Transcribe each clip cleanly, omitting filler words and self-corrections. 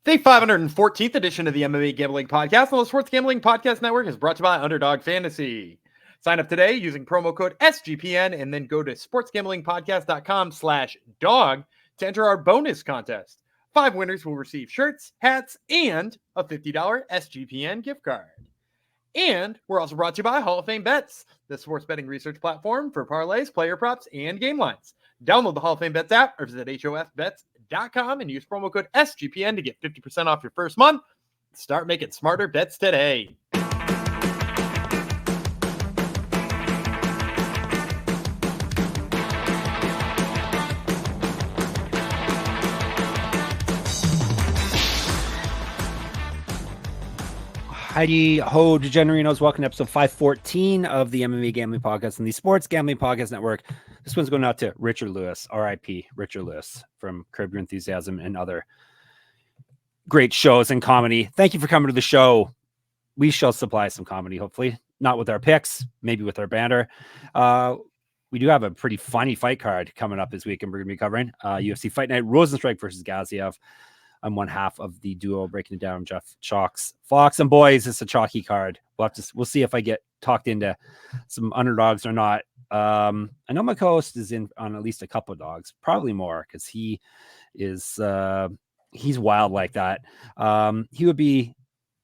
The 514th edition of the MMA Gambling Podcast on the Sports Gambling Podcast Network is brought to you by Underdog Fantasy. Sign up today using promo code SGPN and then go to sportsgamblingpodcast.com/dog to enter our bonus contest. 5 winners will receive shirts, hats, and a $50 SGPN gift card. And we're also brought to you by Hall of Fame Bets, the sports betting research platform for parlays, player props, and game lines. Download the Hall of Fame Bets app or visit HOFBets.com and use promo code SGPN to get 50% off your first month. Start making smarter bets today. Heidi ho, degenerinos. Welcome to episode 514 of the MMA Gambling Podcast and the Sports Gambling Podcast Network. This one's going out to Richard Lewis, RIP, Richard Lewis from Curb Your Enthusiasm and other great shows and comedy. Thank you for coming to the show. We shall supply some comedy, hopefully. Not with our picks, maybe with our banter. We do have a pretty funny fight card coming up this week, and we're going to be covering UFC Fight Night, Rosenstrike versus Gaziev. I'm one half of the duo breaking it down. Jeff Chalks, Fox, and boys. It's a chalky card. We'll see if I get talked into some underdogs or not. I know my co-host is in on at least a couple of dogs, probably more, because he is he's wild like that. He would be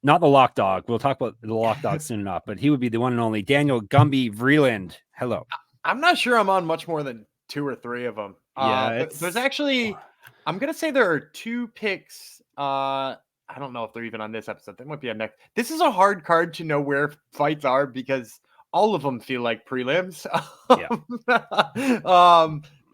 not the lock dog. We'll talk about the lock dog soon enough, but he would be the one and only Daniel Gumby Vreeland. Hello. I'm not sure I'm on much more than 2 or 3 of them. Yeah, there's actually. I'm going to say there are 2 picks. I don't know if they're even on this episode. They might be on next. This is a hard card to know where fights are because all of them feel like prelims. Yeah.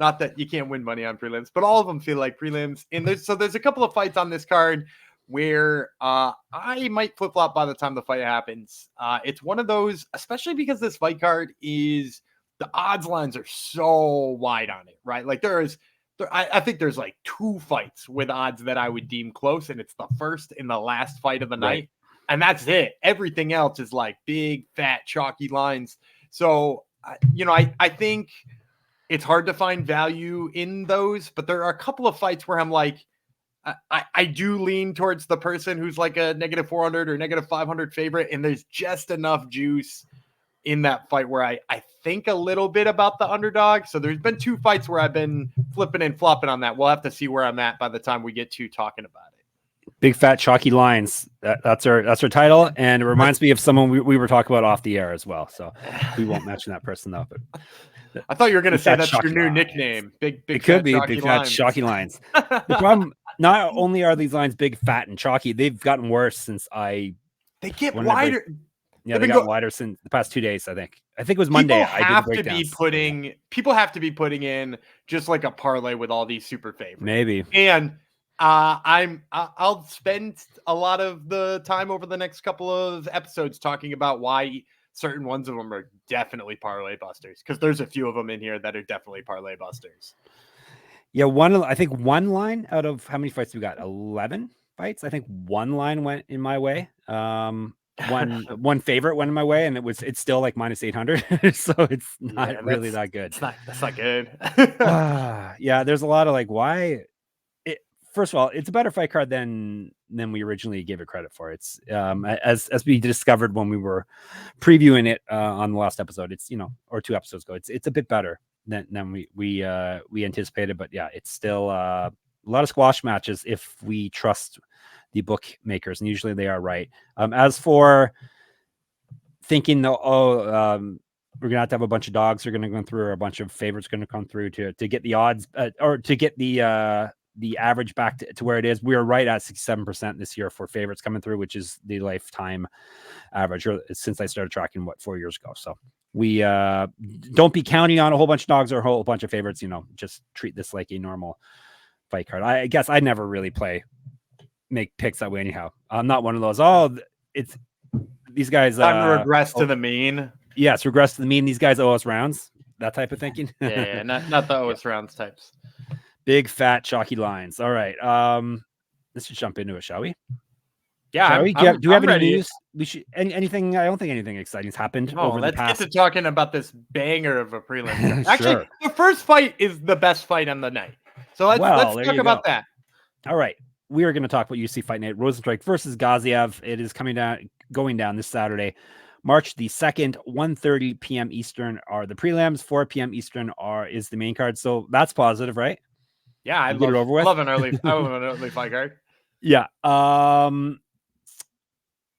Not that you can't win money on prelims, but all of them feel like prelims. And there's a couple of fights on this card where I might flip-flop by the time the fight happens. It's one of those, especially because this fight card is, the odds lines are so wide on it, right? Like I think there's like 2 fights with odds that I would deem close, and it's the first and the last fight of the night, and that's it. Everything else is like big, fat, chalky lines. So, I think it's hard to find value in those, but there are a couple of fights where I'm like, I do lean towards the person who's like a -400 or -500 favorite, and there's just enough juice in that fight where I think a little bit about the underdog. So there's been 2 fights where I've been flipping and flopping on that. We'll have to see where I'm at by the time we get to talking about it. Big fat chalky lines. That's our title. And it reminds me of someone we were talking about off the air as well. So we won't mention that person though, but I thought you were going to say that's your new nickname. Big it could be big fat lines. chalky lines. The problem, not only are these lines big, fat, and chalky, they've gotten worse since they get wider. Yeah, they got wider since the past 2 days, I think. I think it was Monday. People have to be putting in just like a parlay with all these super favorites. Maybe. And I'll spend a lot of the time over the next couple of episodes talking about why certain ones of them are definitely parlay busters, because there's a few of them in here that are definitely parlay busters. Yeah, I think one line out of how many fights we got? 11 fights. I think one line went in my way. One favorite went in my way, and it's still like -800. So it's not really that good. That's not good. Yeah, there's a lot of like, why first of all, it's a better fight card than we originally gave it credit for. It's as we discovered when we were previewing it on the last episode, it's or 2 episodes ago, it's a bit better than we anticipated, but yeah, it's still a lot of squash matches if we trust the bookmakers, and usually they are right. As for thinking, we're gonna have a bunch of dogs are gonna go through, or a bunch of favorites going to come through to get the odds or to get the average back to where it is. We are right at 67% this year for favorites coming through, which is the lifetime average, or since I started tracking 4 years ago. So we don't be counting on a whole bunch of dogs or a whole bunch of favorites. Just treat this like a normal fight card. I guess I never really make picks that way anyhow. I'm not one of those. It's these guys. Regress to the mean. Yes, regress to the mean. These guys owe us rounds. That type of thinking. Yeah, not the owe us rounds types. Big fat chalky lines. All right. Let's just jump into it, shall we? Yeah. Shall we? Do we have any news? We should anything. I don't think anything exciting's happened over the past. Let's get to talking about this banger of a prelim. Actually, the first fight is the best fight on the night. So let's talk about that. All right. we are going to talk about UFC Fight Night, Rosenstrike versus Gaziev. It is going down this Saturday, March the 2nd, 1:30 p.m. Eastern are the prelims, 4 p.m. Eastern is the main card. So that's positive, right? Yeah, I get it over with. love an early fight card. Yeah.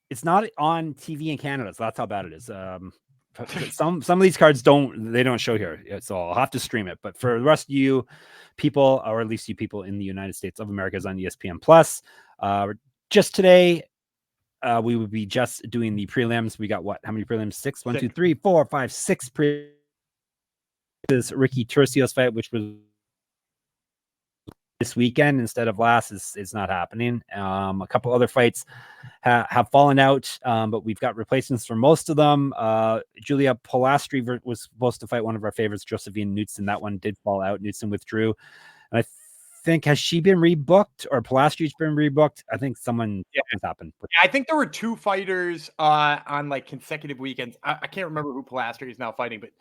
It's not on TV in Canada, so that's how bad it is. Some of these cards don't show here, so I'll have to stream it. But for the rest of you people, or at least you people in the United States of America, is on ESPN Plus. Just today, we would be just doing the prelims. We got how many prelims? 6. 1, 2, 3, 4, 5, 6 prelims. This Ricky Turcios fight, which was this weekend instead of last, is not happening. A couple other fights have fallen out, but we've got replacements for most of them. Julia Polastri was supposed to fight one of our favorites, Josephine Knudsen. That one did fall out. Knudsen withdrew. And I think, has she been rebooked, or Polastri's been rebooked? I think something's happened. I think there were 2 fighters on like consecutive weekends. I can't remember who Polastri is now fighting, but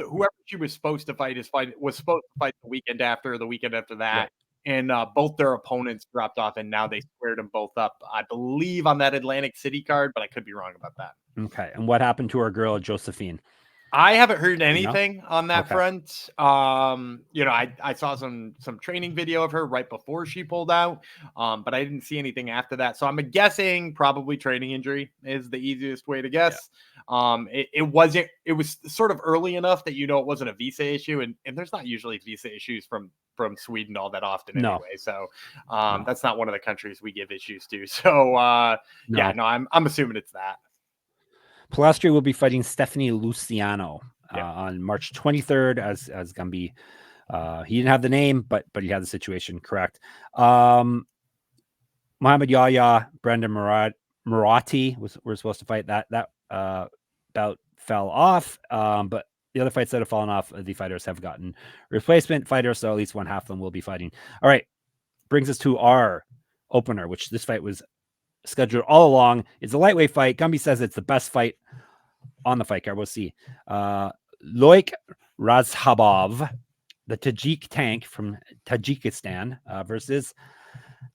whoever she was supposed to fight was supposed to fight the weekend after that. Right. And both their opponents dropped off, and now they squared them both up, I believe, on that Atlantic City card, but I could be wrong about that. Okay. And what happened to our girl, Josephine? I haven't heard anything on that front. I saw some training video of her right before she pulled out, but I didn't see anything after that. So I'm guessing probably training injury is the easiest way to guess. Yeah. It was sort of early enough that it wasn't a visa issue, and there's not usually visa issues from Sweden all that often anyway. So that's not one of the countries we give issues to. So I'm assuming it's that. Polastri will be fighting Stephanie Luciano on March 23rd as Gumby. He didn't have the name, but he had the situation correct. Muhammad Yahya, Brendan Murati were supposed to fight. That bout fell off, but the other fights that have fallen off, the fighters have gotten replacement fighters, so at least one half of them will be fighting. All right, brings us to our opener, which this fight was scheduled all along. It's a lightweight fight. Gumby says it's the best fight on the fight card. We'll see. Loik Radzhabov, the Tajik tank from Tajikistan, versus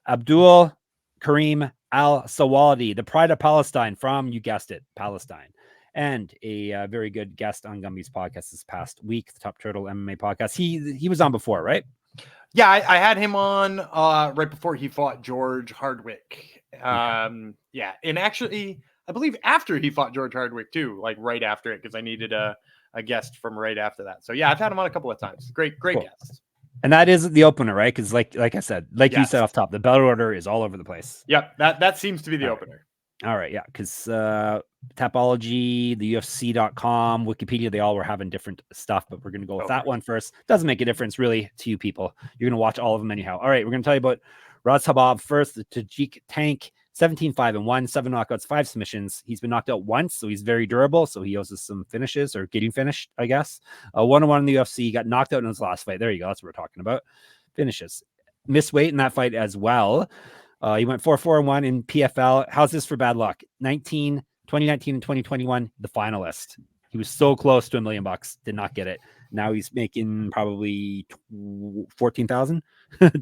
Abdul-Kareem Al-Selwady, the pride of Palestine from, you guessed it, Palestine. And a very good guest on Gumby's podcast this past week, the Top Turtle MMA podcast. He was on before, right? Yeah, I had him on right before he fought George Hardwick. And actually, I believe after he fought George Hardwick too, like right after it, because I needed a guest from right after that. So yeah, I've had him on a couple of times. Great cool. Guest. And that is the opener, right? Because like I said, you said off top, the belt order is all over the place. Yep, that seems to be the opener. All right, yeah, because Tapology, the UFC.com, Wikipedia, they all were having different stuff, but we're going to go with that one first. Doesn't make a difference really to you people. You're going to watch all of them anyhow. All right, we're going to tell you about Radzhabov first, the Tajik tank, 17-5-1, 7 knockouts, 5 submissions. He's been knocked out once, so he's very durable. So he owes us some finishes, or getting finished, I guess. 1-1 in the UFC. He got knocked out in his last fight. There you go. That's what we're talking about. Finishes. Missed weight in that fight as well. He went 4-4-1 in PFL. How's this for bad luck? 2019 and 2021, the finalist. He was so close to $1 million, did not get it. Now he's making probably 14,000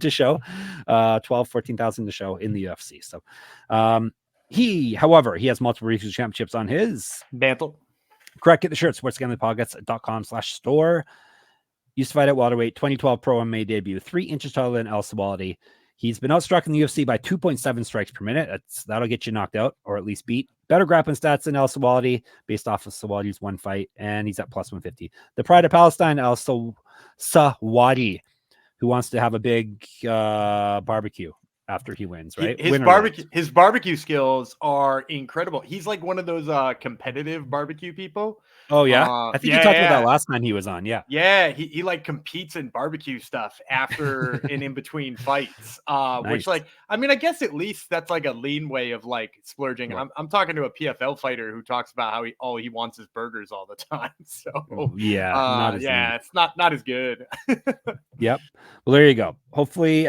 to show, 14,000 to show in the UFC. So however, he has multiple regional championships on his mantle. Correct. Get the shirt, sportsgamblingpodcast.com/store. Used to fight at welterweight, 2012 Pro MMA debut, 3 inches taller than Al-Selwady. He's been outstruck in the UFC by 2.7 strikes per minute. That'll get you knocked out, or at least beat. Better grappling stats than Al-Selwady, based off of Selwady's one fight, and he's at plus 150. The pride of Palestine, Al-Selwady, who wants to have a big barbecue after he wins, right? His barbecue skills are incredible. He's like one of those competitive barbecue people. Oh yeah, I think you talked about that last time he was on. Yeah, he like competes in barbecue stuff after and in between fights. Nice. Which, like, I mean, I guess at least that's like a lean way of like splurging. Right. I'm talking to a PFL fighter who talks about how he wants his burgers all the time. So it's not as good. Yep. Well, there you go. Hopefully,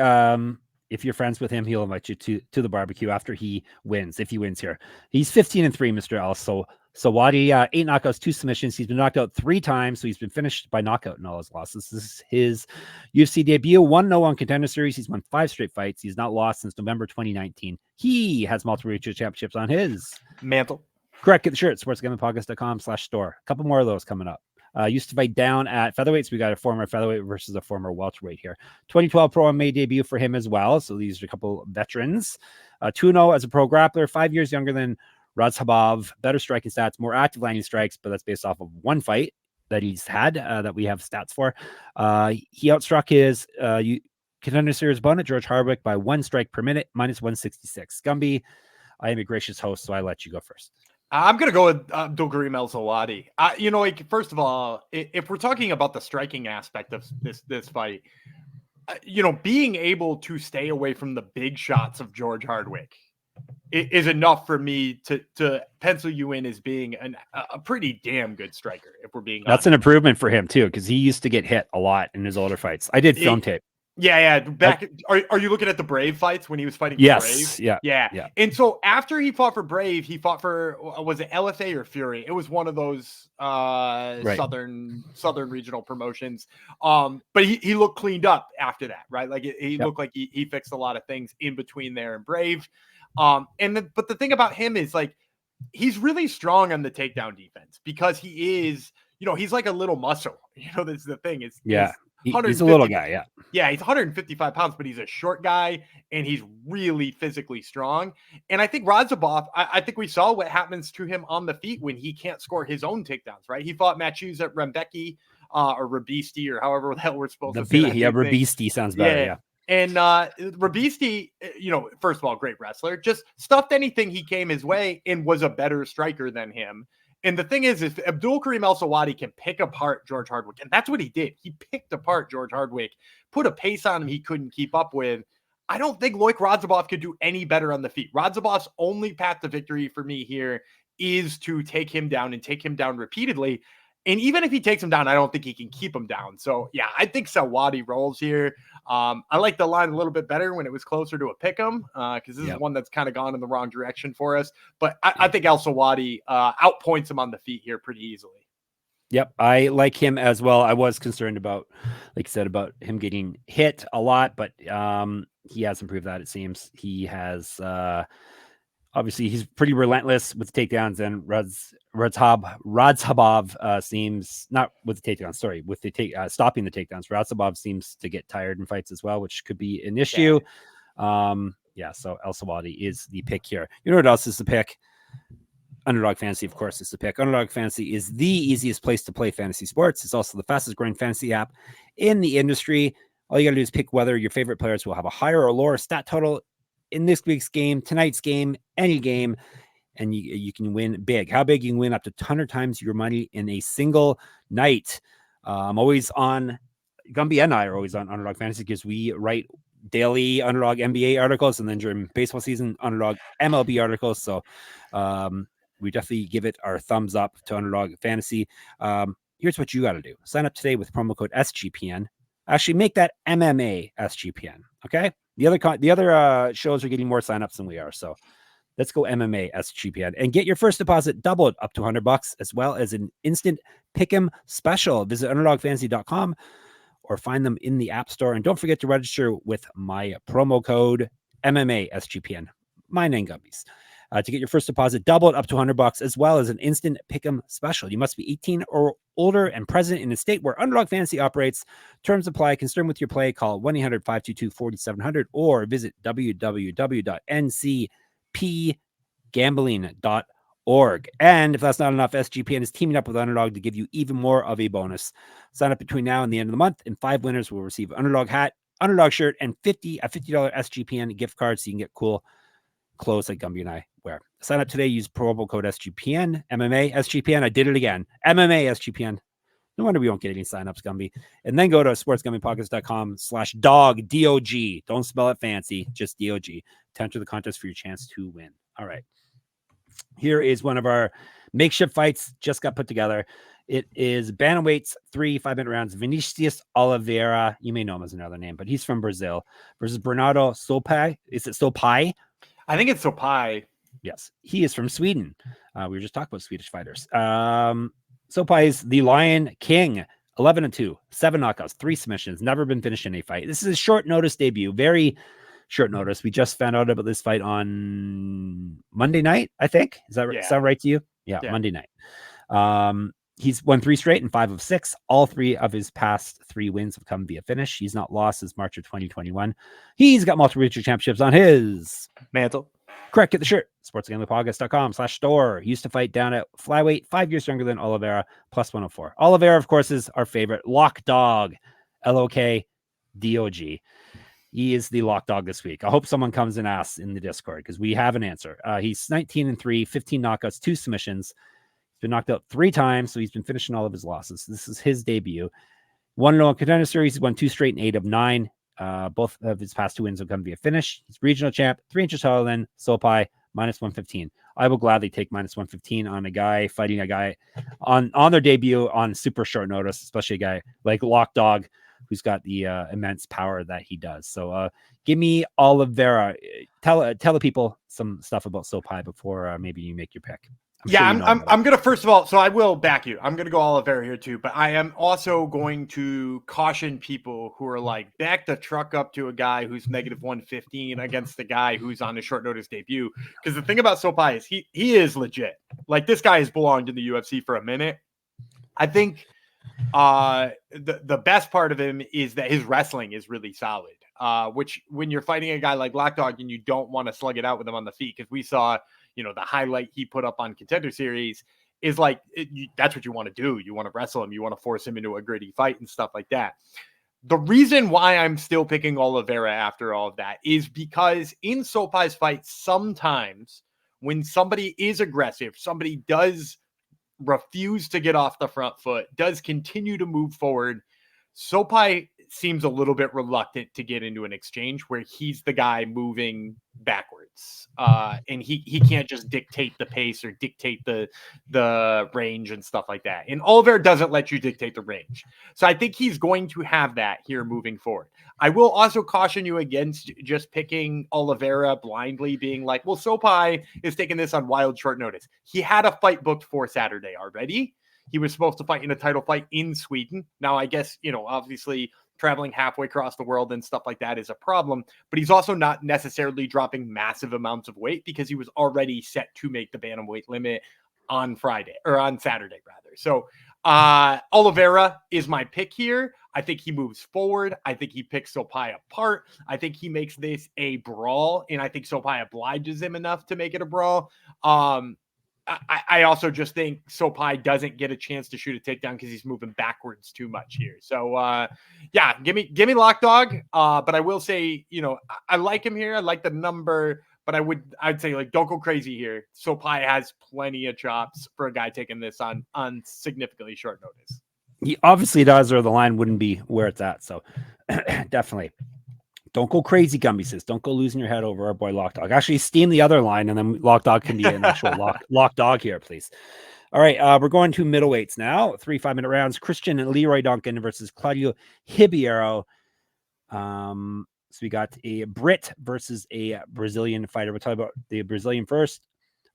if you're friends with him, he'll invite you to the barbecue after he wins, if he wins here. He's 15-3, Mr. Al-Selwady, 8 knockouts, 2 submissions. He's been knocked out 3 times, so he's been finished by knockout in all his losses. This is his UFC debut, 1-0 on Contender Series. He's won 5 straight fights. He's not lost since November 2019. He has multiple regional championships on his mantle. Correct. Get the shirt, sportsgamblingpodcast.com/store. A couple more of those coming up. Used to fight down at featherweights. We got a former featherweight versus a former welterweight here. 2012 Pro MMA debut for him as well. So these are a couple veterans. 2-0 as a pro grappler, 5 years younger than Radzhabov. Better striking stats, more active landing strikes, but that's based off of 1 fight that he's had that we have stats for. He outstruck his Contender Series opponent, George Hardwick, by 1 strike per minute, -166. Gumby, I am a gracious host, so I let you go first. I'm going to go with Abdul-Kareem Al-Selwady. Like, first of all, if we're talking about the striking aspect of this fight, being able to stay away from the big shots of George Hardwick is enough for me to pencil you in as being a pretty damn good striker, if we're being honest. That's an improvement for him, too, because he used to get hit a lot in his older fights. I did film tape. Yeah. Back, are you looking at the Brave fights when he was fighting? Yes. Brave? Yeah. And so after he fought for Brave, he fought for, was it LFA or Fury? It was one of those southern regional promotions. But he looked cleaned up after that, right? Like he looked like he fixed a lot of things in between there and Brave. But the thing about him is, like, he's really strong on the takedown defense because he is, he's like a little muscle. That's the thing. He's a little guy, Yeah, he's 155 pounds, but he's a short guy, and he's really physically strong. And I think Radzhabov, I think we saw what happens to him on the feet when he can't score his own takedowns, right? He fought Matthews at Rembeki, or Rabisti, or however the hell we're supposed to say that. Yeah, Rabisti sounds better, yeah. And Rabisti, first of all, great wrestler, just stuffed anything he came his way and was a better striker than him. And the thing is, if Abdul-Kareem Al-Selwady can pick apart George Hardwick, and that's what he did. He picked apart George Hardwick, put a pace on him he couldn't keep up with. I don't think Loik Radzhabov could do any better on the feet. Radzhabov's only path to victory for me here is to take him down and take him down repeatedly. And even if he takes him down, I don't think he can keep him down. So, yeah, I think Selwady rolls here. I like the line a little bit better when it was closer to a pick'em, because this is one that's kind of gone in the wrong direction for us. But I think Al-Selwady outpoints him on the feet here pretty easily. Yep, I like him as well. I was concerned about, like I said, about him getting hit a lot, but he has improved that, it seems. He has... obviously, he's pretty relentless with takedowns, and Radzhabov seems not with the takedowns. Sorry, with the stopping the takedowns. Radzhabov seems to get tired in fights as well, which could be an issue. So Al-Selwady is the pick here. You know what else is the pick? Underdog Fantasy, of course, is the pick. Underdog Fantasy is the easiest place to play fantasy sports. It's also the fastest growing fantasy app in the industry. All you got to do is pick whether your favorite players will have a higher or lower stat total in this week's game, tonight's game, any game, and you can win big. How big? You can win up to 100 times your money in a single night. I'm always on, Gumby and I are always on Underdog Fantasy because we write daily Underdog NBA articles, and then during baseball season, Underdog MLB articles. So we definitely give it our thumbs up to Underdog Fantasy. Here's what you got to do. Sign up today with promo code SGPN. Actually, make that MMA SGPN, okay? The other shows are getting more signups than we are, so let's go MMA SGPN and get your first deposit doubled up to $100, as well as an instant pick'em special. Visit underdogfantasy.com or find them in the App Store, and don't forget to register with my promo code MMA SGPN. My name Gumbies. To get your first deposit doubled up to $100, as well as an instant pick'em special. You must be 18 or older and present in a state where Underdog Fantasy operates. Terms apply. Concerned with your play, call 1-800-522-4700 or visit www.ncpgambling.org. And if that's not enough, SGPN is teaming up with Underdog to give you even more of a bonus. Sign up between now and the end of the month, and 5 winners will receive Underdog hat, Underdog shirt, and a $50 SGPN gift card, so you can get cool clothes like Gumby and I wear. Sign up today. Use promo code SGPN, MMA SGPN. I did it again. MMA SGPN. No wonder we won't get any signups, Gumby. And then go to sportsgamblingpodcast.com/dog, D-O-G. Don't spell it fancy, just D-O-G. To enter the contest for your chance to win. All right. Here is one of our makeshift fights, just got put together. It is bantamweights, 3 5-minute rounds. Vincius Oliveira, you may know him as another name, but he's from Brazil, versus Bernardo Sopaj. Is it Sopaj? I think it's Sopaj. Yes, he is from Sweden. We were just talking about Swedish fighters. Sopaj is the Lion King, 11-2, 7 knockouts, 3 submissions, never been finished in a fight. This is a short notice debut, very short notice. We just found out about this fight on Monday night, I think. Is that right to you? Yeah, Monday night. He's won 3 straight and 5 of 6. All 3 of his past 3 wins have come via finish. He's not lost since March of 2021. He's got multiple regional championships on his mantle. Correct. Get the shirt. sportsgamblingpodcast.com/store. He used to fight down at flyweight, 5 years younger than Oliveira, plus 104. Oliveira, of course, is our favorite lock dog, LOKDOG. He is the lock dog this week. I hope someone comes and asks in the Discord because we have an answer. He's 19-3, 15 knockouts, 2 submissions. He's been knocked out 3 times, so he's been finishing all of his losses. This is his debut. 1-0 Contender Series. He's won 2 straight and 8 of 9. Both of his past 2 wins have come via finish. He's regional champ, 3 inches taller than Sopaj, -115. I will gladly take -115 on a guy fighting a guy on their debut on super short notice, especially a guy like Lock Dog, who's got the immense power that he does. So give me Oliveira. Tell the people some stuff about Sopaj before maybe you make your pick. I'm going to, first of all, so I will back you. I'm going to go Oliveira here too, but I am also going to caution people who are like, back the truck up to a guy who's -115 against the guy who's on a short notice debut. Because the thing about Sopaj is he is legit. Like, this guy has belonged in the UFC for a minute. I think the best part of him is that his wrestling is really solid, which when you're fighting a guy like Black Dog and you don't want to slug it out with him on the feet, because we saw, the highlight he put up on Contender Series is like, that's what you want to do. You want to wrestle him. You want to force him into a gritty fight and stuff like that. The reason why I'm still picking Oliveira after all of that is because in Sopaj's fight, sometimes when somebody is aggressive, somebody does refuse to get off the front foot, does continue to move forward, Sopaj seems a little bit reluctant to get into an exchange where he's the guy moving backwards. And he can't just dictate the pace or dictate the range and stuff like that. And Oliveira doesn't let you dictate the range. So I think he's going to have that here moving forward. I will also caution you against just picking Oliveira blindly, being like, well, Sopaj is taking this on wild short notice. He had a fight booked for Saturday already. He was supposed to fight in a title fight in Sweden. Now, I guess, obviously traveling halfway across the world and stuff like that is a problem, but he's also not necessarily dropping massive amounts of weight because he was already set to make the bantamweight limit on Saturday rather. So Oliveira is my pick here. I think he moves forward. I think he picks Sopaj apart. I think he makes this a brawl, and I think Sopaj obliges him enough to make it a brawl. I also just think Sopaj doesn't get a chance to shoot a takedown because he's moving backwards too much here. So, give me Lock Dog. But I will say, I like him here. I like the number, but I'd say, like, don't go crazy here. Sopaj has plenty of chops for a guy taking this on significantly short notice. He obviously does, or the line wouldn't be where it's at. So definitely. Don't go crazy, Gumby says. Don't go losing your head over our boy Lock Dog. Actually, steam the other line, and then Lock Dog can be an actual lock Dog here, please. All right, we're going to middleweights now. 3 5-minute rounds. Christian and Leroy Duncan versus Claudio Ribeiro. So we got a Brit versus a Brazilian fighter. We'll talk about the Brazilian first.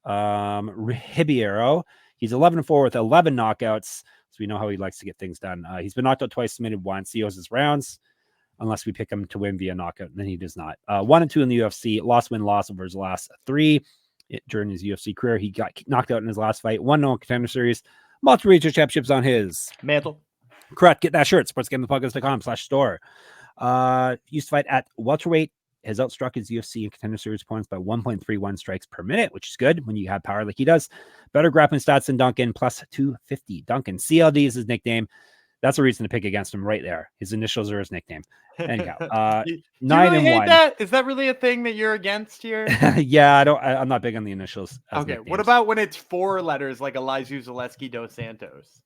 Ribeiro. He's 11-4 with 11 knockouts. So we know how he likes to get things done. He's been knocked out twice, submitted once. He owes his rounds, unless we pick him to win via knockout, and then he does not. 1-2 in the UFC, loss over his last 3 during his UFC career. He got knocked out in his last fight. 1-0 Contender Series, multiple regional championships on his mantle. Correct. Get that shirt. sportsgamblingpodcast.com/store. Used to fight at welterweight. Has outstruck his UFC and Contender Series opponents by 1.31 strikes per minute, which is good when you have power like he does. Better grappling stats than Duncan, plus 250. Duncan, CLD is his nickname. That's a reason to pick against him right there. His initials are his nickname. Anyhow, 9-1. That? Is that really a thing that you're against here? Yeah, I'm not big on the initials. Okay. Nicknames. What about when it's 4 letters like Elizu Zaleski dos Santos?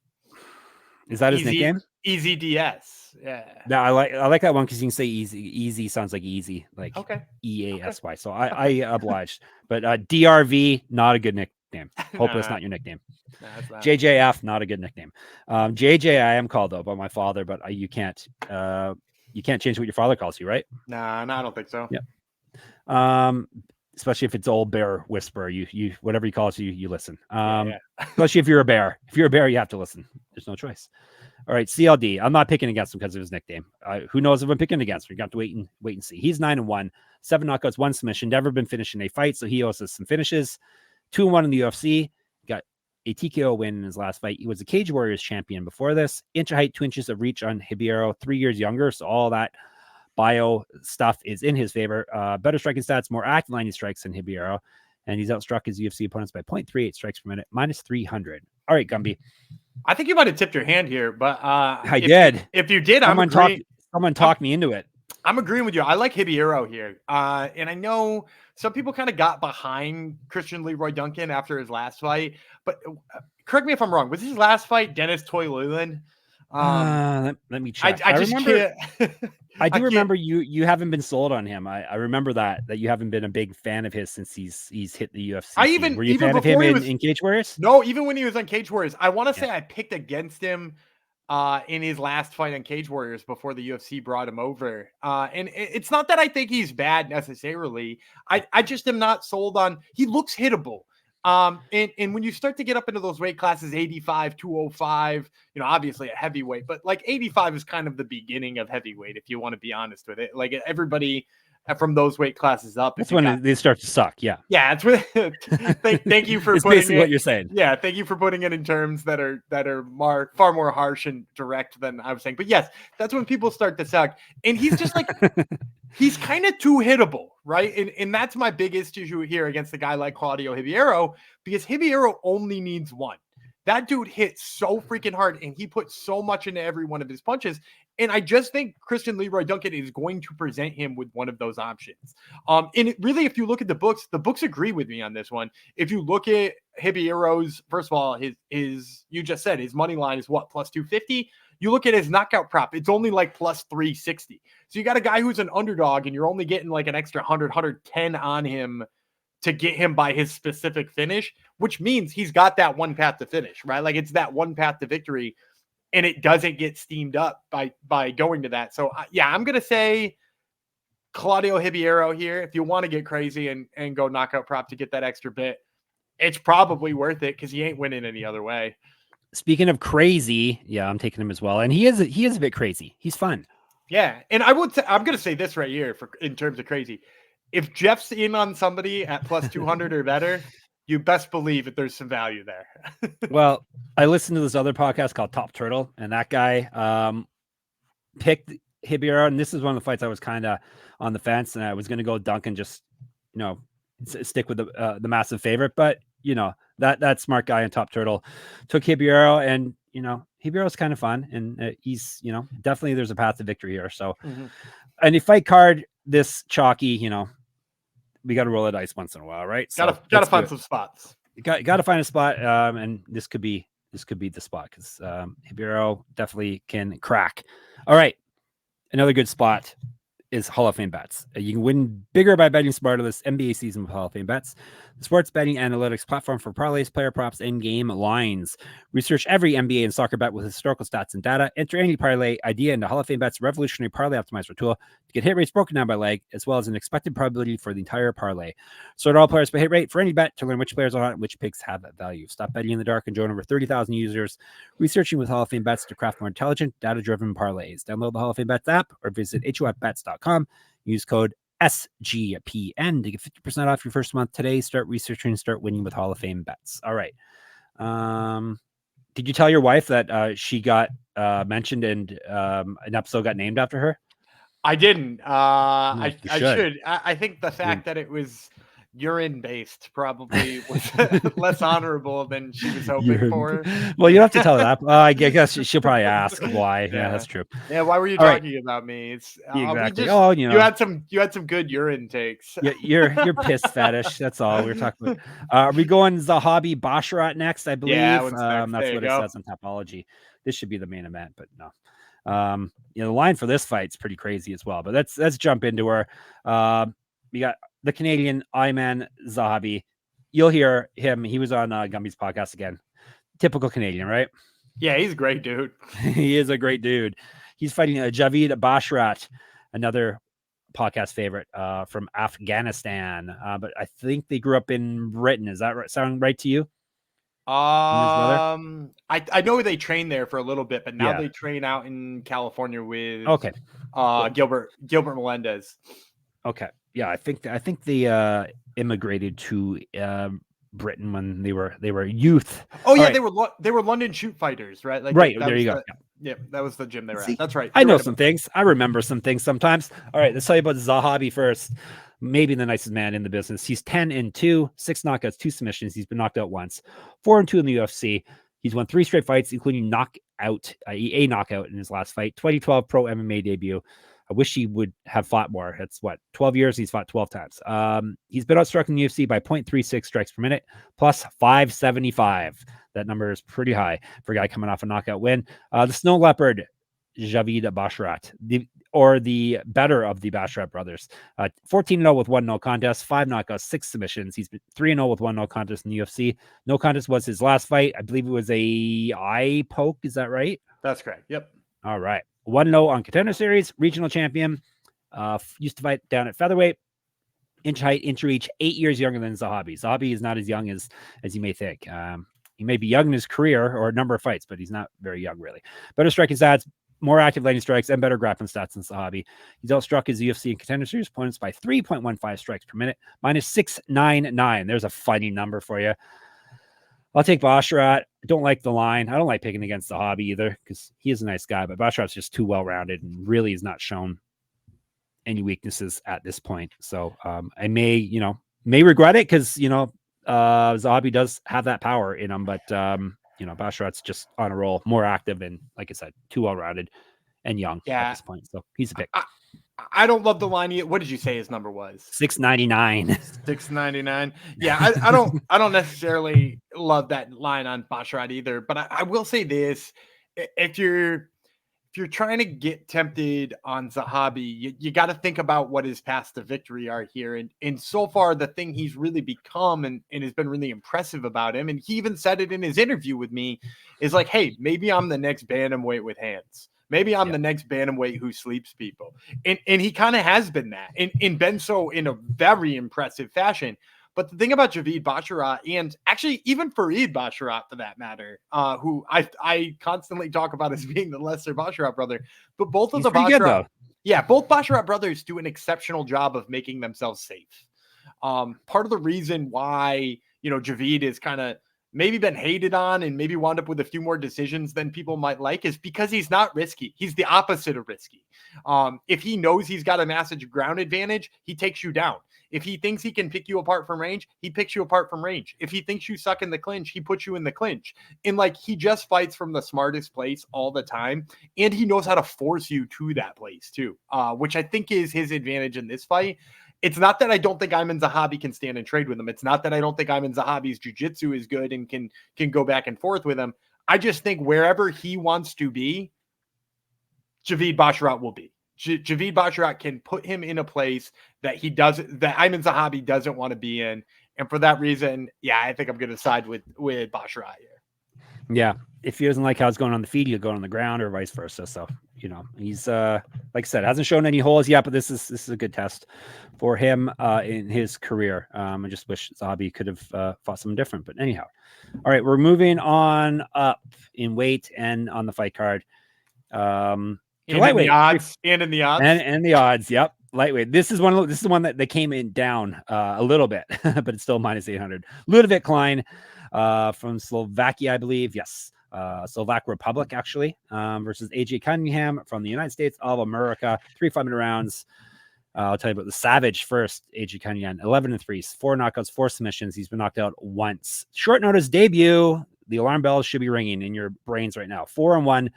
Is that his nickname? Easy DS. Yeah. No, I like that one because you can say easy. Easy sounds like easy, like okay. EASY. So I obliged. But DRV, not a good nickname. Hopeless, Nah, not your nickname. nah, it's not. JJF, not a good nickname. JJ, I am called though by my father, but you can't change what your father calls you, right? Nah, I don't think so. Yeah. Especially if it's old bear whisperer, you whatever he calls you, you listen. Yeah. Especially if you're a bear. If you're a bear, you have to listen. There's no choice. All right, CLD. I'm not picking against him because of his nickname. Who knows if I'm picking against him? You got to wait and see. He's 9-1, 7 knockouts, 1 submission. Never been finished in a fight, so he owes us some finishes. 2-1 in the UFC. Got a TKO win in his last fight. He was a Cage Warriors champion before this. Inch of height, 2 inches of reach on Ribeiro. 3 years younger, so all that bio stuff is in his favor. Better striking stats, more active line strikes than Ribeiro, and he's outstruck his UFC opponents by 0.38 strikes per minute, minus 300. All right, Gumby. I think you might have tipped your hand here, but I did. If you did, someone talked me into it. I'm agreeing with you. I like Ribeiro here. And I know some people kind of got behind Christian Leroy Duncan after his last fight, but correct me if I'm wrong. Was his last fight Dennis Toy Leland? Let me check. I just remember. I do remember you haven't been sold on him. I remember that you haven't been a big fan of his since he's hit the UFC. Were you a fan of him in Cage Warriors? No, even when he was on Cage Warriors, I want to say I picked against him in his last fight on Cage Warriors before the UFC brought him over. And it's not that I think he's bad necessarily. I just am not sold on. He looks hittable. And when you start to get up into those weight classes, 85, 205, obviously a heavyweight, but like 85 is kind of the beginning of heavyweight, if you want to be honest with it. Like everybody from those weight classes up. That's when they start to suck. Yeah. Yeah. It's really, thank you for putting basically what you're saying. Yeah. Thank you for putting it in terms that are far more harsh and direct than I was saying. But yes, that's when people start to suck. And he's just like, he's kind of too hittable, right? And that's my biggest issue here against a guy like Claudio Ribeiro, because Ribeiro only needs one. That dude hits so freaking hard, and he puts so much into every one of his punches. And I just think Christian Leroy Duncan is going to present him with one of those options. And if you look at the books agree with me on this one. If you look at Ribeiro's, first of all, his you just said his money line is what, plus 250? You look at his knockout prop, it's only like plus 360. So you got a guy who's an underdog, and you're only getting like an extra 100, 110 on him to get him by his specific finish, which means he's got that one path to finish, right? Like it's that one path to victory, and it doesn't get steamed up by going to that. So I'm going to say Claudio Ribeiro here. If you want to get crazy and go knockout prop to get that extra bit, it's probably worth it because he ain't winning any other way. Speaking of crazy, yeah, I'm taking him as well. And he is a bit crazy. He's fun. Yeah. And I'm going to say this right here in terms of crazy. If Jeff's in on somebody at plus 200 or better, you best believe that there's some value there. Well, I listened to this other podcast called Top Turtle, and that guy picked Ribeiro, and this is one of the fights I was kind of on the fence, and I was going to go Duncan, just stick with the massive favorite, but that smart guy in Top Turtle took Ribeiro, and Ribeiro's kind of fun, and he's definitely there's a path to victory here. So, and the fight card this chalky, we got to roll the dice once in a while, right? Gotta find some spots. Got to find a spot, and this could be the spot because Ribeiro definitely can crack. All right, another good spot is Hall of Fame bets. You can win bigger by betting smarter this NBA season with Hall of Fame bets, the sports betting analytics platform for parlays, player props, and game lines. Research every NBA and soccer bet with historical stats and data. Enter any parlay idea into Hall of Fame bets revolutionary parlay optimizer tool to get hit rates broken down by leg, as well as an expected probability for the entire parlay. Sort all players by hit rate for any bet to learn which players are on it, which picks have value. Stop betting in the dark and join over 30,000 users researching with Hall of Fame bets to craft more intelligent, data-driven parlays. Download the Hall of Fame bets app or visit HOFBets.com. Use code SGPN to get 50% off your first month today. Start researching, start winning with Hall of Fame bets. All right. Did you tell your wife that she got mentioned and an episode got named after her? I didn't. I should. I think the fact that it was urine based probably was less honorable than she was hoping for. Well, you don't have to tell her that. I guess she'll probably ask why. Yeah, that's true. Yeah, why were you talking about me? It's exactly. You had some good urine takes. You're piss fetish. That's all we're talking about. Are we going Zahabi Basharat next? I believe. Yeah, that's what it says on Topology. This should be the main event, but no. The line for this fight's pretty crazy as well. But let's jump into her. We got the Canadian Aiemann Zahabi. you'll hear him. He was on Gumby's podcast again. Typical Canadian, right? Yeah, he's a great dude. He is a great dude. He's fighting Javid Basharat, another podcast favorite from Afghanistan. But I think they grew up in Britain. Is that right? Sound right to you? I know they trained there for a little bit, but now Yeah. they train out in California with Cool. Gilbert Melendez. Okay. Yeah, I think they immigrated to Britain when they were youth. Oh yeah, right. they were London shoot fighters, right? Like Right, there you go. Yeah, that was the gym they were See, at. That's right. I know some things. I remember some things sometimes. All right, let's tell you about Zahabi first. Maybe the nicest man in the business. He's 10-2, 6 knockouts, 2 submissions. He's been knocked out once. 4-2 in the UFC. He's won 3 straight fights, including a knockout in his last fight. 2012 pro MMA debut. I wish he would have fought more. It's 12 years. He's fought 12 times. He's been outstruck in the UFC by 0.36 strikes per minute, plus 575. That number is pretty high for a guy coming off a knockout win. The Snow Leopard, Javid Basharat, the better of the Basharat brothers. 14-0 with 1 no contest, 5 knockouts, 6 submissions. He's been 3-0 with 1 no contest in the UFC. No contest was his last fight. I believe it was a eye poke. Is that right? That's correct. Yep. All right. 1-0 on Contender Series, regional champion. Used to fight down at featherweight. Inch height, inch reach, 8 years younger than Zahabi. Zahabi is not as young as you may think. He may be young in his career or a number of fights, but he's not very young, really. Better striking stats, more active landing strikes, and better grappling stats than Zahabi. He's outstruck his UFC and Contender Series opponents by 3.15 strikes per minute, minus 699. There's a fighting number for you. I'll take Basharat. I don't like the line. I don't like picking against Zahabi either because he is a nice guy, but Basharat's just too well-rounded and really has not shown any weaknesses at this point. So I may regret it because, Zahabi does have that power in him, but, Basharat's just on a roll, more active and, like I said, too well-rounded and young at this point. So he's a pick. I don't love the line. What did you say his number was? 699. 699. Yeah, I don't necessarily love that line on Basharat either. But I will say this: if you're trying to get tempted on Zahabi, you got to think about what his paths to victory are here. And so far, the thing he's really become and has been really impressive about him, and he even said it in his interview with me, is like, hey, maybe I'm the next bantamweight with hands. Maybe I'm the next bantamweight who sleeps people. And he kind of has been that and been so in a very impressive fashion. But the thing about Javid Basharat, and actually even Farid Basharat for that matter, who I constantly talk about as being the lesser Basharat brother, but both of the Basharat, both Basharat brothers do an exceptional job of making themselves safe. Part of the reason why, Javid is kind of maybe been hated on and maybe wound up with a few more decisions than people might like is because he's not risky. He's the opposite of risky. If he knows he's got a massive ground advantage, he takes you down. If he thinks he can pick you apart from range, he picks you apart from range. If he thinks you suck in the clinch, he puts you in the clinch. And he just fights from the smartest place all the time. And he knows how to force you to that place too, which I think is his advantage in this fight. It's not that I don't think Aiemann Zahabi can stand and trade with him. It's not that I don't think Aiemann Zahabi's jiu-jitsu is good and can go back and forth with him. I just think wherever he wants to be, Javid Basharat will be. Javid Basharat can put him in a place that Aiemann Zahabi doesn't want to be in. And for that reason, I think I'm going to side with Basharat here. Yeah. If he doesn't like how it's going on the feed, he'll go on the ground or vice versa. So, he's like I said, hasn't shown any holes yet, but this is a good test for him in his career. I just wish Zahabi could have fought something different. But anyhow, all right, we're moving on up in weight and on the fight card. And lightweight. In the odds. Yep. Lightweight. This is the one that they came in down a little bit, but it's still minus 800. Ludovit Klein from Slovakia, I believe. Yes. Slovak Republic, actually, versus AJ Cunningham from the United States of America. 3 5-minute rounds. I'll tell you about the Savage first. AJ Cunningham, 11-3, 4 knockouts, 4 submissions. He's been knocked out once. Short notice debut. The alarm bells should be ringing in your brains right now. 4-1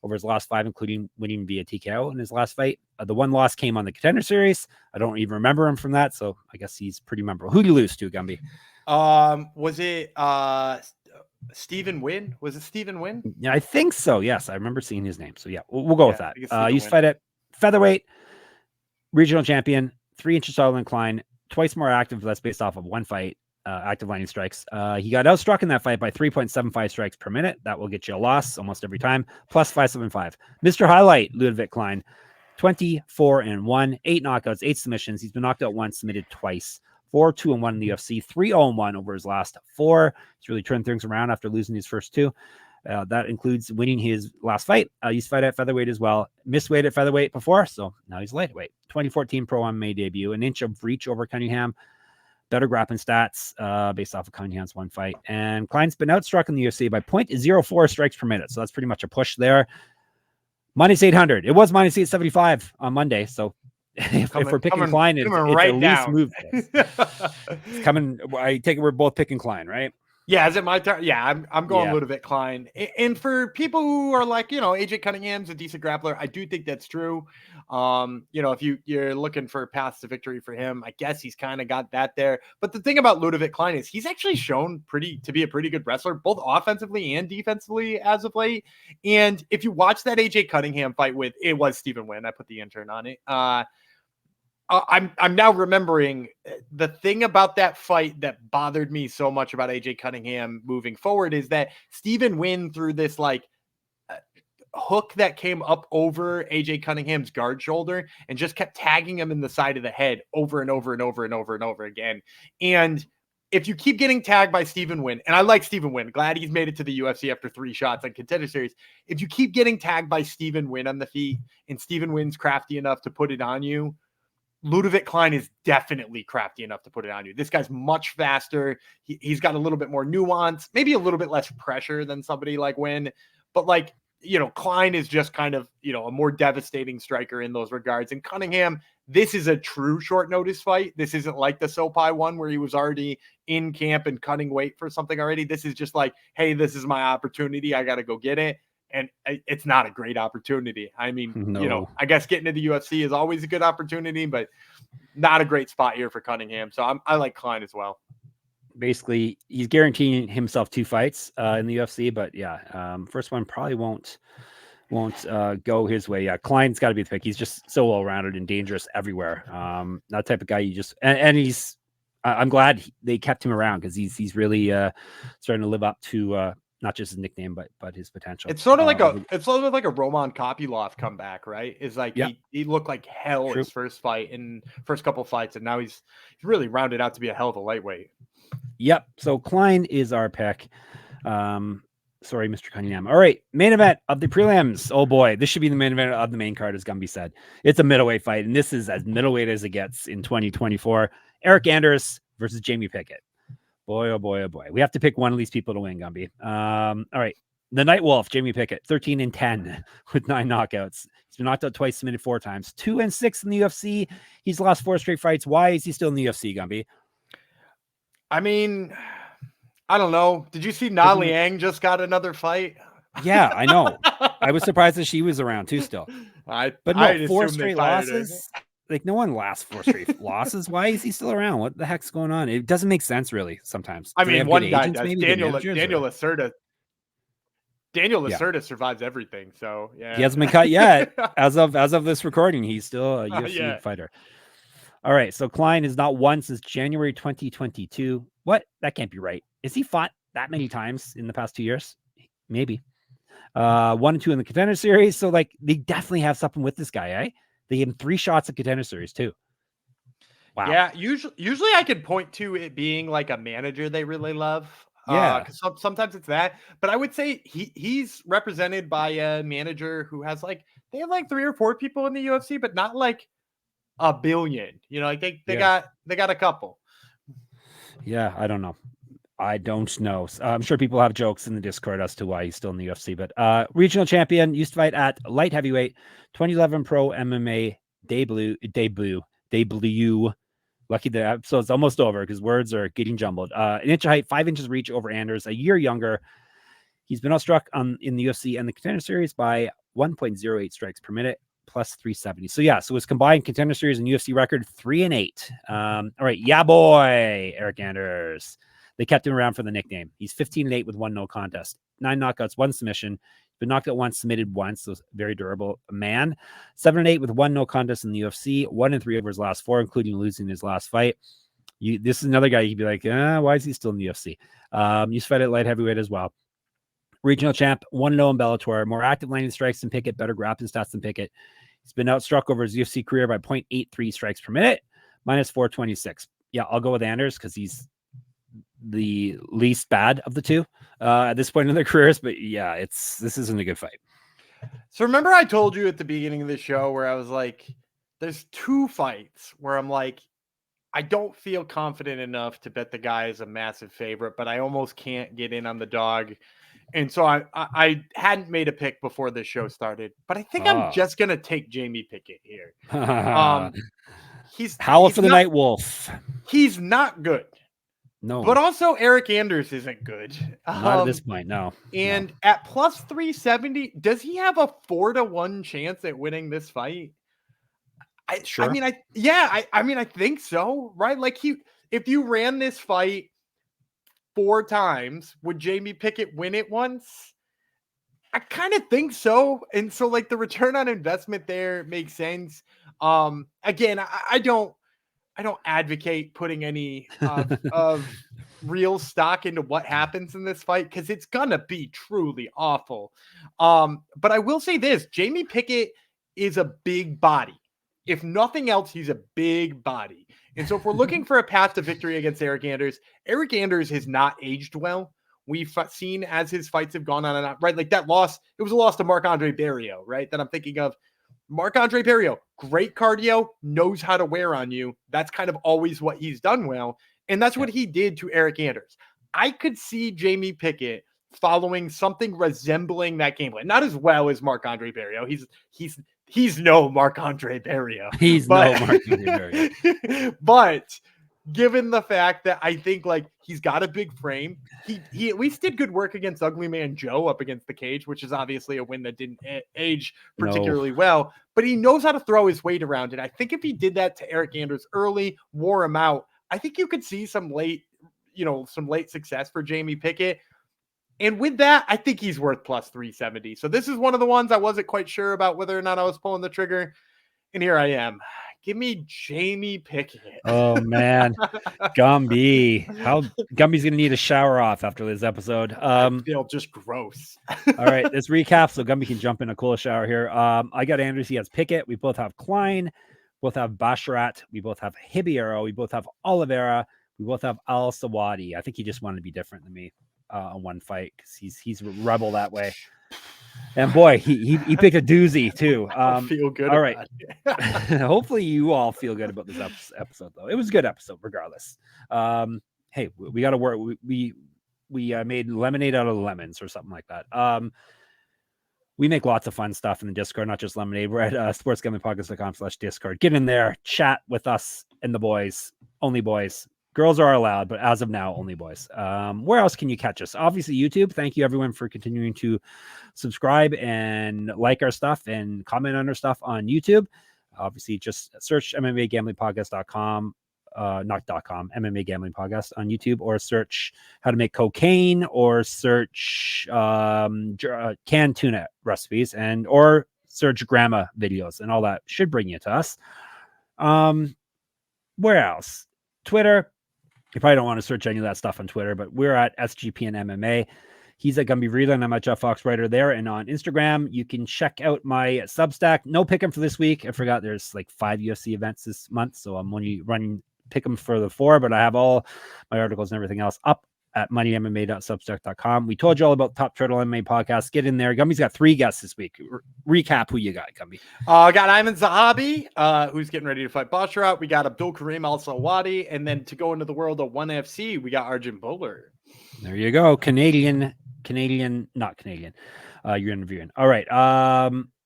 over his last 5, including winning via TKO in his last fight. The one loss came on the Contender Series. I don't even remember him from that, so I guess he's pretty memorable. Who did you lose to, Gumby? Was it Stephen Wynn? Was it Stephen Wynn? Yeah, I think so. Yes, I remember seeing his name. So yeah, we'll go with that. Used to fight at featherweight, regional champion, 3 inches taller than Klein, twice more active. That's based off of one fight. active lightning strikes. He got outstruck in that fight by 3.75 strikes per minute. That will get you a loss almost every time. Plus 575. Mr. Highlight, Ludovit Klein, 24-1, 8 knockouts, 8 submissions. He's been knocked out once, submitted twice. 4-2-1 in the UFC, 3-0-1 over his last 4. He's really turned things around after losing his first 2. That includes winning his last fight. He used to fight at featherweight as well. Missed weight at featherweight before, so now he's lightweight. 2014 Pro MMA debut, an inch of reach over Cunningham. Better grappling stats based off of Cunningham's one fight. And Klein's been outstruck in the UFC by 0.04 strikes per minute. So that's pretty much a push there. Minus 800. It was minus 875 on Monday. So if we're picking Klein, it's right at least move this. It's coming. I take it we're both picking Klein, right? Yeah, is it my turn? Yeah, I'm going Ludovit Klein. And for people who are like, AJ Cunningham's a decent grappler, I do think that's true. If you're looking for paths to victory for him, I guess he's kind of got that there. But the thing about Ludovit Klein is he's actually shown to be a pretty good wrestler, both offensively and defensively as of late. And if you watch that AJ Cunningham fight it was Stephen Wynn. I put the intern on it. I'm now remembering the thing about that fight that bothered me so much about AJ Cunningham moving forward is that Stephen Wynn threw this hook that came up over AJ Cunningham's guard shoulder and just kept tagging him in the side of the head over and over and over and over and over again. And if you keep getting tagged by Stephen Wynn, and I like Stephen Wynn, glad he's made it to the UFC after 3 shots on Contender Series. If you keep getting tagged by Stephen Wynn on the feet and Stephen Wynn's crafty enough to put it on you, Ludovit Klein is definitely crafty enough to put it on you. This guy's much faster. He's got a little bit more nuance, maybe a little bit less pressure than somebody like Wynn, but Klein is just kind of, a more devastating striker in those regards. And Cunningham, this is a true short notice fight. This isn't like the Sopaj one where he was already in camp and cutting weight for something already. This is just like, hey, this is my opportunity. I got to go get it. And it's not a great opportunity. I mean, I guess getting to the UFC is always a good opportunity, but not a great spot here for Cunningham. So I like Klein as well. Basically, he's guaranteeing himself 2 fights in the UFC, but first one probably won't go his way. Yeah, Klein's got to be the pick. He's just so well-rounded and dangerous everywhere. That type of guy you just and he's. I'm glad they kept him around because he's really starting to live up to. Not just his nickname, but his potential. It's sort of like a Roman Kopylov comeback, right? Is like he looked like hell his first couple fights, and now he's really rounded out to be a hell of a lightweight. Yep. So Klein is our pick. Sorry, Mr. Cunningham. All right, main event of the prelims. Oh boy, this should be the main event of the main card, as Gumby said. It's a middleweight fight, and this is as middleweight as it gets in 2024. Eryk Anders versus Jamie Pickett. Boy, oh boy, oh boy. We have to pick one of these people to win, Gumby. All right. The Night Wolf, Jamie Pickett, 13-10 with 9 knockouts. He's been knocked out twice, submitted 4 times. 2-6 in the UFC. He's lost 4 straight fights. Why is he still in the UFC, Gumby? I mean, I don't know. Did you see Na Liang just got another fight? Yeah, I know. I was surprised that she was around too still. But no, 4 straight losses? Like, no one lasts 4 straight losses. Why is he still around? What the heck's going on? It doesn't make sense, really, sometimes. I mean, one guy does. Daniel Lacerda. Daniel Lacerda survives everything, so yeah. He hasn't been cut yet. As of this recording, he's still a UFC fighter. All right, so Klein has not won since January 2022. What? That can't be right. Has he fought that many times in the past 2 years? Maybe. 1-2 in the Contender Series. So, they definitely have something with this guy, eh? They gave him 3 shots at Contender Series too. Wow. Yeah, usually I could point to it being like a manager they really love. Yeah. Because sometimes it's that. But I would say he's represented by a manager who has they have 3 or 4 people in the UFC, but not a billion. They got a couple. Yeah, I don't know. I'm sure people have jokes in the Discord as to why he's still in the UFC, but regional champion, used to fight at light heavyweight, 2011 pro MMA debut. Lucky the episode's almost over because words are getting jumbled. An inch of height, 5 inches reach over Anders, a year younger. He's been outstruck in the UFC and the Contender Series by 1.08 strikes per minute, plus 370. So his combined Contender Series and UFC record 3-8. All right, yeah, boy, Eryk Anders. They kept him around for the nickname. He's 15-8 with 1 no contest, 9 knockouts, 1 submission. Been knocked out once, submitted once. So very durable man. 7-8 with 1 no contest in the UFC. 1-3 over his last 4, including losing his last fight. This is another guy you'd be like, why is he still in the UFC? Used to fight at light heavyweight as well. Regional champ, 1-0 in Bellator, more active landing strikes than Pickett, better grappling stats than Pickett. He's been outstruck over his UFC career by 0.83 strikes per minute, minus 426. Yeah, I'll go with Anders because he's the least bad of the two at this point in their careers. But yeah, this isn't a good fight. So remember I told you at the beginning of the show where I was like, there's two fights where I'm like, I don't feel confident enough to bet the guy is a massive favorite, but I almost can't get in on the dog. And so I hadn't made a pick before this show started, but I think I'm just going to take Jamie Pickett here. He's Howl for the Night Wolf. He's not good. No. But also Eryk Anders isn't good. Not at this point, no. And at plus 370, does he have a 4-1 chance at winning this fight? Sure. I mean, I think so, right? Like if you ran this fight 4 times, would Jamie Pickett win it once? I kind of think so. And so like the return on investment there makes sense. Again, I don't advocate putting any of real stock into what happens in this fight because it's gonna be truly awful. But I will say this: Jamie Pickett is a big body. If nothing else, he's a big body. And so if we're looking for a path to victory against Eryk Anders has not aged well. We've seen as his fights have gone on and on, right? Like that loss, it was a loss to Marc-Andre Barrios, right? That I'm thinking of. Marc-Andre Barrios, great cardio, knows how to wear on you. That's kind of always what he's done well. And that's what he did to Eryk Anders. I could see Jamie Pickett following something resembling that game plan. Not as well as Marc-Andre Barrios. He's no Marc-Andre Barrios. No Marc-Andre Barrios. But given the fact that I think like he's got a big frame, he at least did good work against Ugly Man Joe up against the cage, which is obviously a win that didn't age particularly well, but he knows how to throw his weight around. And I think if he did that to Eryk Anders early, wore him out, I think you could see some late success for Jamie Pickett. And with that, I think he's worth plus 370. So this is one of the ones I wasn't quite sure about whether or not I was pulling the trigger. And here I am. Give me Jamie Pickett. Oh, man. Gumby. Gumby's going to need a shower off after this episode. I feel just gross. All right, let's recap so Gumby can jump in a cool shower here. I got Anders. He has Pickett. We both have Klein. Both have Basharat. We both have Ribeiro. We both have Oliveira. We both have Al-Selwady. I think he just wanted to be different than me on one fight because he's a rebel that way. And boy, he picked a doozy too. I feel good. All right. Hopefully you all feel good about this episode, though. It was a good episode, regardless. Hey, we got to work. We made lemonade out of lemons or something like that. We make lots of fun stuff in the Discord, not just lemonade. We're at sportsgamblingpodcast.com/Discord. Get in there, chat with us and the boys. Only boys. Girls are allowed, but as of now, only boys. Where else can you catch us? Obviously, YouTube. Thank you, everyone, for continuing to subscribe and like our stuff and comment on our stuff on YouTube. Obviously, just search MMAGamblingPodcast.com, not .com, MMA Gambling Podcast on YouTube, or search how to make cocaine, or search canned tuna recipes, or search grandma videos, and all that should bring you to us. Where else? Twitter. You probably don't want to search any of that stuff on Twitter, but we're at SGPN MMA. He's at Gumby Vreeland. I'm at Jeff Fox Writer there. And on Instagram, you can check out my Substack. No pick'em for this week. I forgot there's like 5 UFC events this month, so I'm only running pick'em for the 4, but I have all my articles and everything else up at moneymma.substack.com. We told you all about Top Turtle MMA podcast. Get in there. Gumby's got 3 guests this week. Recap who you got, Gumby. Got Aiemann Zahabi, who's getting ready to fight Basharat. We got Abdul-Kareem Al-Selwady. And then to go into the world of 1FC, we got Arjun Bowler. There you go. Canadian, not Canadian. You're interviewing. All right.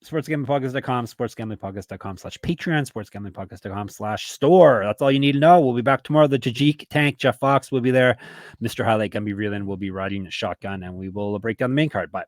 Sportsgamblingpodcast.com, sportsgamblingpodcast.com/Patreon, sportsgamblingpodcast.com/store. That's all you need to know. We'll be back tomorrow. The Tajik Tank, Jeff Fox will be there. Mr. Highlight Gumby Vreeland will be riding a shotgun, and we will break down the main card. But